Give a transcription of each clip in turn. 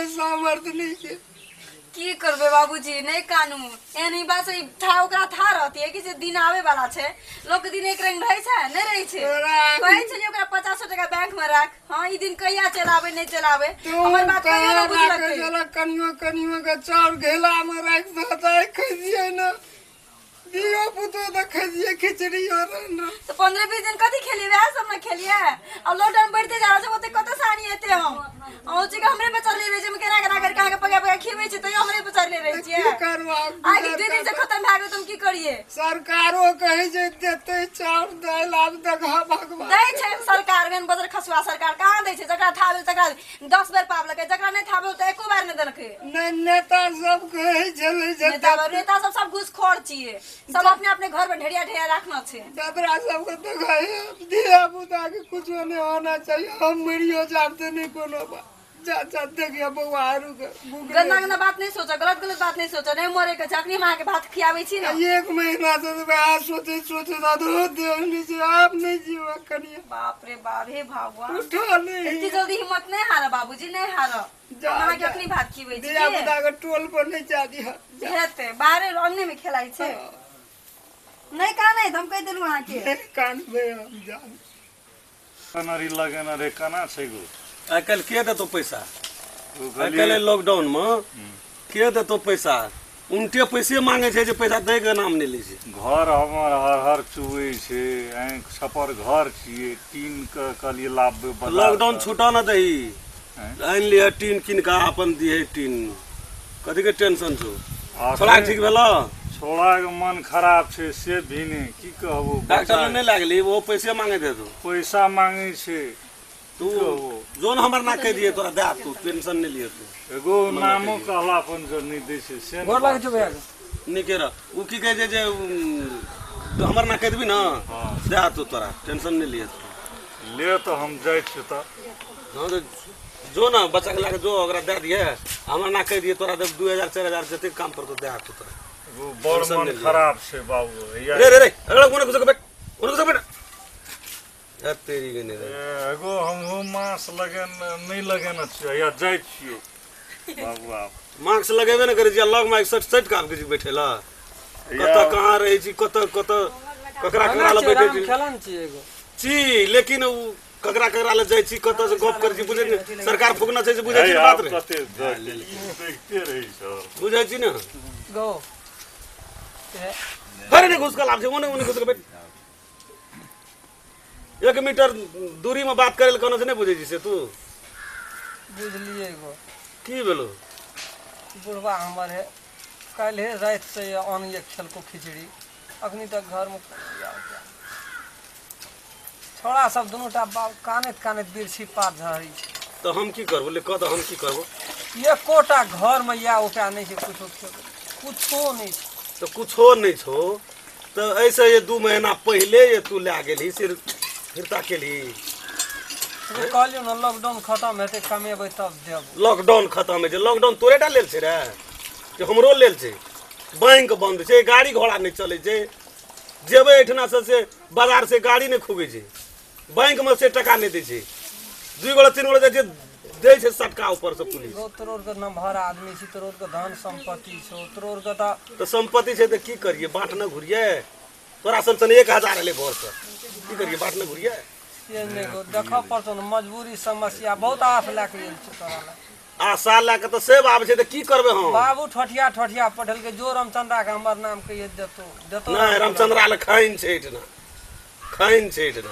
के सामर्थ्य नहीं के की करबे बाबूजी नहीं कानू एनी बात से था ओकरा था रहती है कि जे दिन आवे वाला छे लोग दिन एक रंग रहै छै नहीं रहै छै कहै छै जे ओकरा 500 टका बैंक में राख हां ई दिन कहिया चलावे नहीं चलावे हमर बात कहियो ना बुझलकै चला कनियो के चाउर घेला में राख देतै खइए ना दियो पुतो त खइए खिचड़ी और ना तो 15-20 दिन कथि खेलिए वह सब ना खेलिए अब लॉकडाउन बढ़ते जा रहा है ओते कत सानी एते हम औ जी हमरे पे चल रहे जे में केना केना कर के पगा पगा खिबै छै त हमरे पे चल रहे छिए आगे दिन से खत्म भ गेल तुम की करिए सरकारो कहे जे देते चाउर दाल आब देखा भगवान दै छै सरकार गन बजर खसुआ सरकार कहां दै छै जकरा थाबे तकरा 10 बेर पाप लगे जकरा नहीं थाबे त एको बार नहीं देलकै नहीं नेता सब कहे चले जे नेता सब घूसखोर छिए सब अपने अपने घर में ढेरिया ढेरिया रखना छे दादरा सब को देखाए दिया बुता के कुछ नहीं होना चाहिए हम मरियो जाते नहीं कोनो जा देखिए बउआरू के गंदा गंदा बात नहीं सोचा गलत बात नहीं सोचा नहीं मरे के चकनी मां के भात खियावे छी ना एक महीना से वह सोचे दादू देवनी जी आप नहीं जीवा करिए बाप रे बाप हे भगवान उठो नहीं इतनी जल्दी हिम्मत नहीं हारा बाबूजी नहीं हारा हमरा के अपनी भात खियावे छी दिया बुता के टोल पर नहीं जा दिया हेते बाहर अन्ने में खेलाई छे नहीं का नहीं हम कह देलु अहाँ के कान में हम जान कनरी लगेना रे कना छै गो आइ काल्हि के देतो पैसा आइ काल्हि लॉकडाउन में के देतो पैसा उनटे पैसे मांगे छै जे पैसा दे के नाम नहीं लै छै घर हमर हर चुबै छै आंख छपर घर छिए टीन के कलिए लाभ लॉकडाउन छूटा ना दही आइन लिया टीन किन का अपन दिए टीन कथि के टेंशन छो थोड़ा ठीक भेलो छोड़ा के मन खराब छै से भी नहीं की कहबो डॉक्टर नहीं लागली वो पैसे मांगे दे तो पैसा मांगे छै तू जोन हमर ना कह दिए तोरा दे तू टेंशन नहीं लिए तू एगो नामो कहला अपन जो नहीं दै छै से गोर लागे छ भैया नहीं के रह उ की कहे जे तो हमर ना कह देबी ना दे तू तोरा टेंशन नहीं लिए तू ले तो हम जाय छी त हां तो जो ना बच्चा के लाके जो अगर दे दिए हमर ना कह दिए तोरा 2000-4000 जते काम पर तो दे तू तोरा वो बड़ मन खराब छै बाबू रे अगला कोने कुछ बैठ कोने कुछ बैठ यार तेरी गने रे एगो हम मास लगन नहीं लगन छै या जाय छियो बाबू आप मार्क्स लगेबे न करे जे लग माइक सट काम के बैठेला कत कहां रहे छी कत ककरा ल बैठे छी खेलन छी एगो छी लेकिन ककरा ल जाय छी कत से गप कर छी बुझे सरकार फुकना छै से बुझे छी बात रे कते देखते रही सर बुझे छी न गो अरे ने घुस का लाभ छै ओने घुस के बैठ 1 मीटर दूरी में बात करे कोनो से नहीं बुझे छी से तू बुझलिए गो की भेलो बुढ़वा हमर है कल है रात से अन एक खेल को खिचड़ी अखनी तक घर में छोड़ा सब दोनों टा कानत बिरछी पार झरी तो हम की करबो ले कह तो हम की करबो ये कोटा घर में या उपाय नहीं है कुछो नहीं तो कुछो नहीं छो तो ऐसे ये 2 महीना पहले ये तू ले गेली सिर फिरता केली कहलियो ना लॉकडाउन खत्म हेते कमेबै तब देब लॉकडाउन खत्म है लॉकडाउन तोरे टा लेल छै रे कि हमरो लेल छै बैंक बंद छै गाड़ी घोड़ा नहीं चले छै जेबे एठना से बाजार से गाड़ी नहीं खुबे छै बैंक में से टका नहीं दै छै 2 गोला 3 गोला जे दै छै सटका ऊपर से पुलिस तोर के नम्हर आदमी छी तोर के धन संपत्ति छौ तोर के तो संपत्ति छै त की करिए बाट न घुरिए तोरा सन 1000 ले भोर से की करिए बाट न घुरिए ये नहीं देखा पड़तो मजबूरी समस्या बहुत आस लाके गेल छ तोरा आशा लाके तो सेब आबे छै त की करबे हम बाबू ठठिया पढ़ल के जो रामचंद्रा के हमर नाम कहिए देतो नहीं रामचंद्रा ले खाइन छै इतना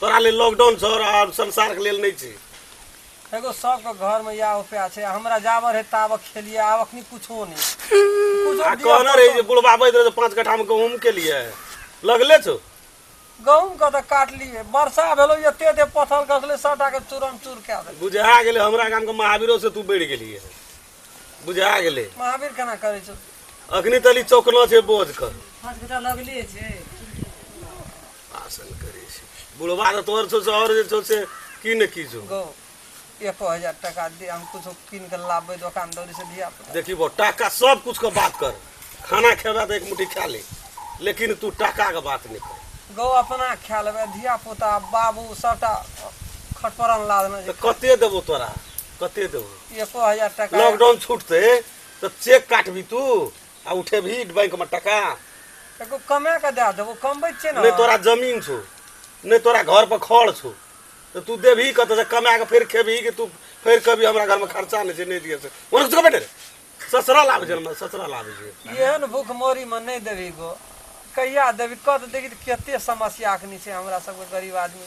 तोरा ले लॉकडाउन छ और संसार के लेल नहीं छै एगो सब के घर में या उपाय छै हमरा जाबर है ताब खेलिए आब अखनी कुछो नहीं आ कहना रे जे बुढ़वा बैद रे 5 कट्ठा में गहूम के लिए लगले छो गहूम का तो काट लिए वर्षा भेलो एते पथल कसले सटा के चूरम चूर के दे बुझा गेले हमरा गाम के महावीरो से तू बढ़ गेली बुझा गेले महावीर केना करे छ अखनी तली चौकना छै बोझ कर 5 घंटा लगले छै आसन करे छै बुढ़वा तो तोर छो और जे छो से की न की छो गो 1000 टका दे हम कुछ किन के लाबे दुकानदारी से दिया देखी वो टाका सब कुछ का बात कर खाना खेबा तो एक मुट्ठी खा ले लेकिन तू टाका का बात नहीं कर गौ अपना ख्याल में धिया पुता बाबू सबटा खटपरन लादना तो कते देबो तोरा कते देबो 1000 टका लॉकडाउन छूटते तो चेक काटबी तू आ उठे भी बैंक में टका एगो कमे के दे देबो कमबै छै ना नहीं तोरा जमीन छो नहीं तोरा घर पर खड़ छो तो तू देबी कत से कमा के फिर खेबी कि तू फिर कभी हमरा घर में खर्चा नहीं छै नहीं दिए से ओन कुछ बेटे ससुराल आबे छै ससुराल आबे छै एहन भूख मोरी में नहीं देबी गो कहिया देबी कत देखी केते समस्या अखनी छै हमरा सब के गरीब आदमी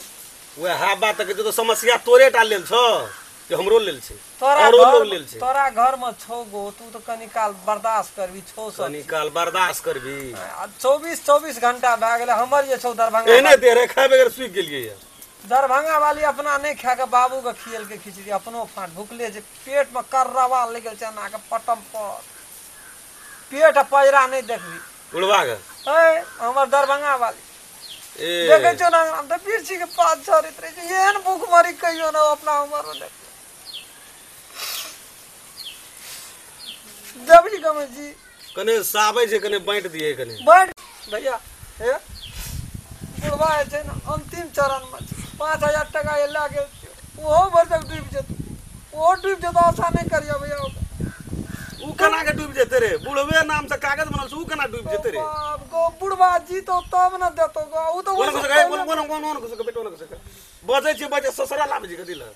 वह हा बात के तो समस्या तोरे टा लेल छ कि हमरो लेल छै तोरा औरो लोग घर लेल छै तोरा घर में छो गो तू तो कनी काल बर्दाश्त करबी छो सब निकाल बर्दाश्त करबी 24 घंटा भए गेलै हमर जे छौ दरभंगा एने तेरे खाए बगैर सुख गेलिए यार दरभंगा वाली अपना नहीं खा के बाबू के खियल के खिचड़ी अपनो फाट भुखले जे पेट में कर्रवा लग गेल चना के पटम पर पेट पैरा नहीं देखबी उड़वा के ए हमर दरभंगा वाली ए देखे छो ना हम तो पीरछी के पास झरित रहे छै एहन भूख मरी कहियो ना अपना उमर में देख जबरी गमे जी कने साबै छै कने बांट दिए कने बड़ भैया हे बुढ़वा छै ना अंतिम चरण में 5000 टका ये ला गेल ओहो भर तक डूब जेतौ ओहो डूब जेतौ आशा नहीं करियो भैया ऊ कना के डूब जेते रे बुढ़वे नाम से कागज बनल छै ऊ कना डूब जेते रे बाप गो बुढ़वा जी तो तब न देतो गो ऊ तो कोन कुछ के बेटो न कुछ बजे छै बजे ससुराल आबे छै कथि ल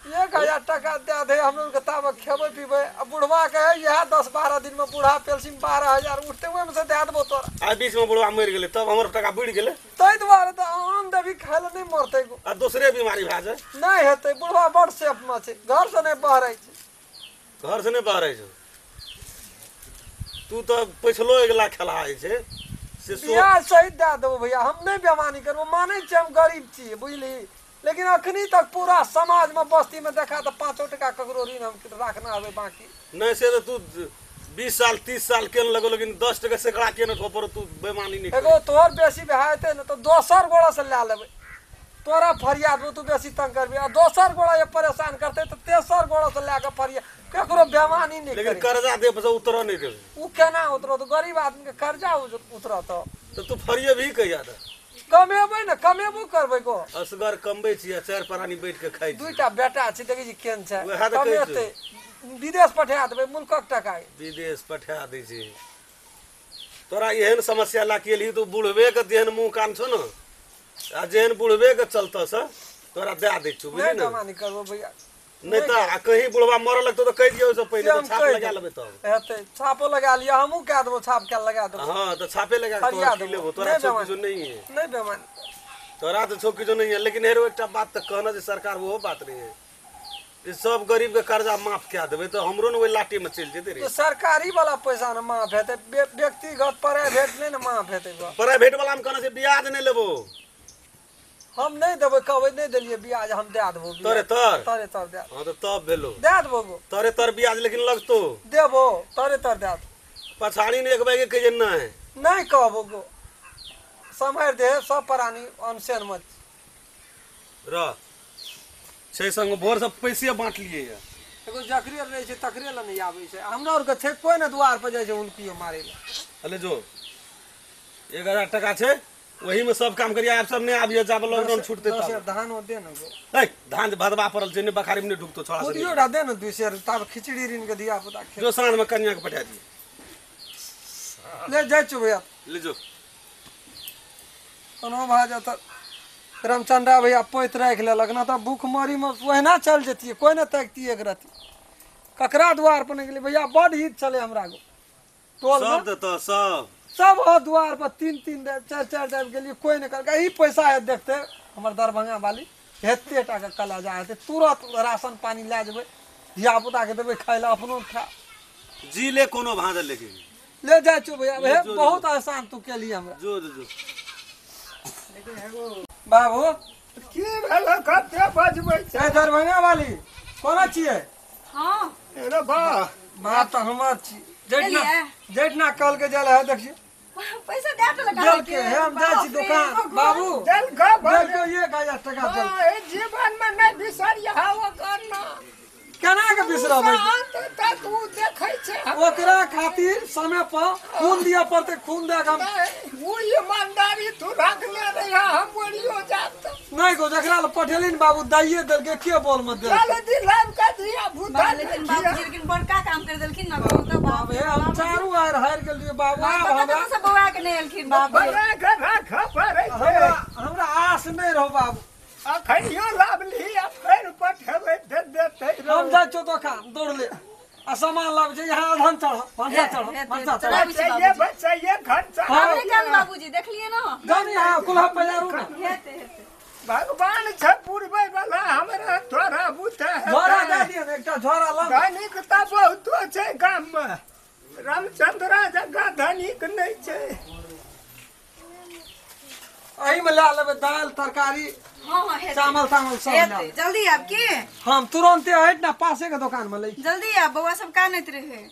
1000 टका दे दे हम लोग तब खेबै पीबै आ बुढ़वा के यह 10-12 दिन में बूढ़ा पेंशन 12000 उठते हुए में से दे देबो तोरा आ बीच में बुढ़वा मर गेले तब हमर टका बुड़ गेले तै दुआरे तो आम देवी खाय ल नहीं मरतै गो आ दूसरे बीमारी भा जाय नहीं हेतै बुढ़वा बड़ सेफ में छै घर से नहीं बहरै छै घर से नहीं बाहर छै तू तो पैसलो एकला खेलाइ छै से बियाह सहित दे देबो भैया हम नहीं बेमानी करबो मानै छी हम गरीब छी बुझली लेकिन अखनी तक पूरा समाज में बस्ती में देखा तो 5 टका ककरो ऋण हम रखना हवे बाकी नहीं से तो तू 20 साल 30 साल केन लगो लेकिन 10 टका सैकड़ा केन पर तू बेमानी नहीं एगो तोहर बेसी भए न तो दोसर गोड़ा से ले लेबै तोरा फरियाद तू बेसी तंग करबी आ दोसर गोड़ा ये परेशान करते तो तेसर गोड़ा से ले के फरियाद केकरो बेमानी नहीं लेकिन करी कर्जा दे पर उतर नहीं देबे ऊ केना उतरो तो गरीब आदमी के कर्जा उतरत तो तू फरिए भी कहिया था कमेबै न कमेबो करबै गो असगर कमबै छियै चार प्राणी बैठ के खाइ छी दुईटा बेटा छै देखै छी केन छै वएह तऽ कहै कमेतै विदेश पठा देबै मुल्कक टका विदेश पठा दै छै तोरा एहन समस्या ला के लिए तू बुढ़वे के जेहन मुंह कान छो न आ जेहन बुढ़वे के चलतो से तोरा दे दै छु बुझली नहीं न बेमानी करबो भैया नहीं तो कहीं बुढ़वा मरल लगतो तो कह दियो से पहले हम तो छाप कहि लगा देब। लेबे तब हेतै छापो लगा लिया हमहू कह देबो छाप के लगा देबो हां तो छापे लगा के फरिया तोरा देबो। लेबो तोरा नहीं छो बेमानी। किछो नहीं है नहीं बेमानी तोरा तो छो किछो नहीं है लेकिन हेरो एकटा बात त कहना जे सरकार वो बात रही है कि सब गरीब के कर्जा माफ क्या देबे तो हमरो न ओइ लाठी में चल जेते रे तो सरकारी वाला पैसा न माफ हेतै व्यक्तिगत प्राइवेट नहीं न माफ हेतै गो प्राइवेट वाला में कहना से ब्याज नहीं लेबो हम नहीं देबै कहबै नहीं देलिए ब्याज हम दे देबो तोरे तर तरे तर दे हां तो तब भेलो दे देबो गो तोरे तर ब्याज लेकिन लगतो देबो तरे तर दे देबो। पछाड़ी ने एक बैगे कहे ना है नहीं कहबो गो समय दे सब प्राणी अनसेन मत र छै संग भोर से पैसे बांट लिए है एगो जकरे रहे छै तकरे ल नहीं आबै छै हमरा और के छै कोई न द्वार पर जाय छै उनकियो मारे ल अले जो 1000 टका छै वही में सब काम करिया आप सब ने आबिए जाब लॉकडाउन छूटते दस तब धान दे न गो ए धान भदवा पड़ल छै ने बखारी में ढुकतो छोड़ा से खुदियो रा दे न 200 तब खिचड़ी ऋण के दिया पुता जो सांझ में कन्या के पठा दिए ले जाय छु भैया ले जो कोनो भा जात रामचंद्रा भैया पैत राख लेलक ना तो भूख मरी में ओहिना चल जतिए कोई न तकती एक रति ककरा द्वार पर नहीं गेली भैया बड़ हित चले हमरा गो टोल में सब तो सब हो द्वार पर 3-3 4-4 दाब गेली कोई नहीं कर ई पैसा है देखते हमर दरभंगा वाली हेते टा के कला जा हेते तुरंत राशन पानी ला जेबै धिया पुता के देबै खाय ला अपनो खा जी ले कोनो भादल लेकिन ले जाय छु भैया ले हे जो, बहुत आसान तू के लिए हमरा जो जो बाबू की भेल कते बजबै छै ए दरभंगा वाली कोना छियै हाँ रे बा बात तो हमर छी चलिए। जेठना कल के जल है देखिए पैसा दे तो लगा जल के है हम जाय छी दुकान बाबू जल का जल के 1000 टका जल ए जीवन में नहीं बिसरिया वो करना केना के बिसरबै शांत त तू देखै छै ओकरा खातिर समय पर खून दिया पड़ते खून दे के हम वो ईमानदारी तू रखले रहिया हम बोलियो जात नहीं को जकरा ले पठेली न बाबू दाइए देल के बोल मत दे चल दिलाम का दिया भूता लेकिन बाबूजी लेकिन बड़का काम कर देलखिन ना कहू तो बाप बाबे हम चारू आर हार गेलिए बाबू आब पता हमरा तो सब बौआ के नहीं एलखिन बाप बना के रख पड़े हमरा हमरा आस नहीं रहो बाबू अखनियो लाभली आ फेर पठेबै दे देते हम जा छो तो काम दौड़ ले आ सामान लाब छै यहाँ धन चढ़ पंचा चढ़ पंचा चढ़ बच्चे बच्चे घंटा हमरे कान बाबूजी देखलिए ना जानी यहाँ कुल्हा पजारू ना हेते हेते भगवान छै पुरबै वाला हमरा तोरा बुते झोरा दे दिए ने एकटा झोरा ला धनिक त बहुतो छै गाम में रामचंद्र जगह धनिक नहीं छै एही में ला लेबे दाल तरकारी हां हेते चावल तावल सब ला हेते जल्दी आब की हम तुरंते हट ना पासे के दुकान में ले जल्दी आब बौआ सब कानैत रहे